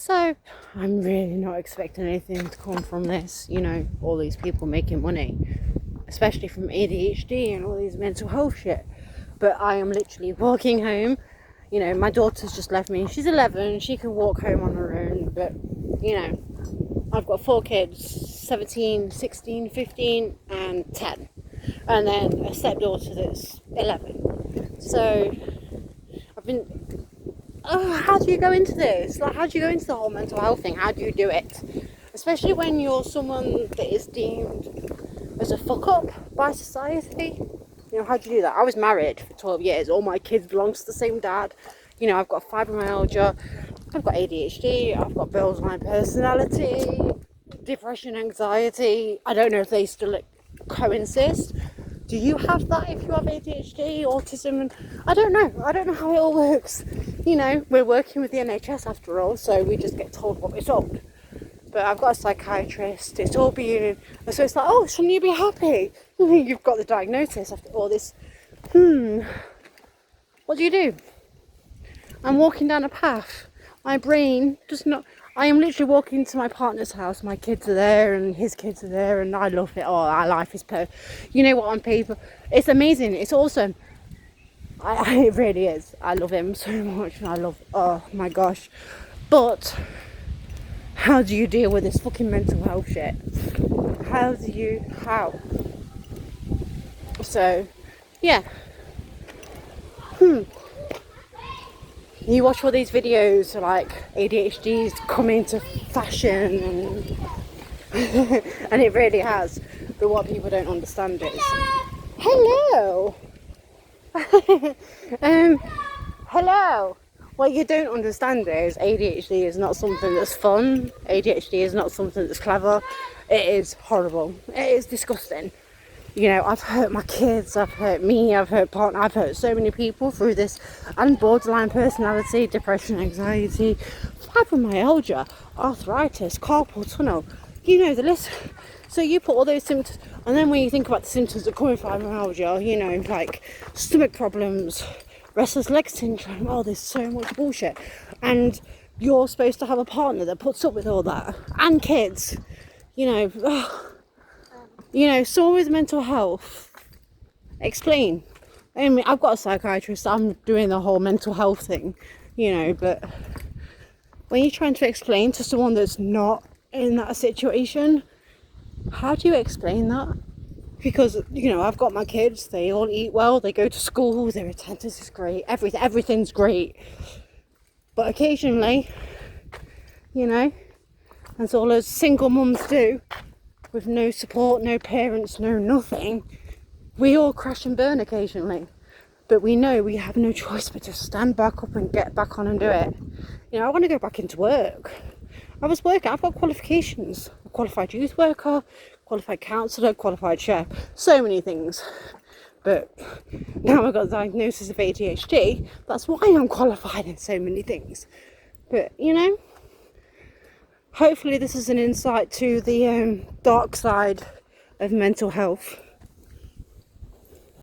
So I'm really not expecting anything to come from this, you know, all these people making money, especially from ADHD and all these mental health shit. But I am literally walking home. You know, my daughter's just left me. She's 11. She can walk home on her own. But, you know, I've got 4 kids, 17, 16, 15 and 10. And then a stepdaughter that's 11. So I've been... how do you go into this? Like, how do you go into the whole mental health thing? How do you do it? Especially when you're someone that is deemed as a fuck up by society. You know, how do you do that? I was married for 12 years. All my kids belong to the same dad. You know, I've got fibromyalgia. I've got ADHD. I've got borderline personality, depression, anxiety. I don't know if they still coexist. Do you have that if you have ADHD, autism? And I don't know how it all works. You know, we're working with the NHS after all, so we just get told what we're told. But I've got a psychiatrist, it's all being, so it's like, oh, shouldn't you be happy? You've got the diagnosis after all this. What do you do? I'm walking down a path. My brain does not, I am literally walking to my partner's house. My kids are there and his kids are there and I love it. Oh, our life is perfect. You know what, on paper, it's amazing. It's awesome. It really is. I love him so much. And I love, oh my gosh. But how do you deal with this fucking mental health shit? How? So, yeah. You watch all these videos like ADHD's come into fashion and it really has. But what people don't understand is, hello. Hello. What you don't understand is ADHD is not something that's fun. ADHD is not something that's clever. It is horrible. It is disgusting. You know, I've hurt my kids, I've hurt me, I've hurt partner, I've hurt so many people through this, and borderline personality, depression, anxiety, fibromyalgia, arthritis, carpal tunnel. You know the list. So you put all those symptoms, and then when you think about the symptoms that come with fibromyalgia, you know, like stomach problems, restless leg syndrome, oh, there's so much bullshit. And you're supposed to have a partner that puts up with all that, and kids, you know. You know, so with mental health, explain. I mean, I've got a psychiatrist, I'm doing the whole mental health thing, you know, but when you're trying to explain to someone that's not in that situation, how do you explain that? Because, you know, I've got my kids, they all eat well, they go to school, their attendance is great, everything's great. But occasionally, you know, as all those single mums do, with no support, no parents, no nothing, we all crash and burn occasionally. But we know we have no choice but to stand back up and get back on and do it. You know, I want to go back into work. I was working, I've got qualifications. A qualified youth worker, qualified counsellor, qualified chef, so many things. But now I've got the diagnosis of ADHD, that's why I'm qualified in so many things. But, you know, hopefully this is an insight to the dark side of mental health.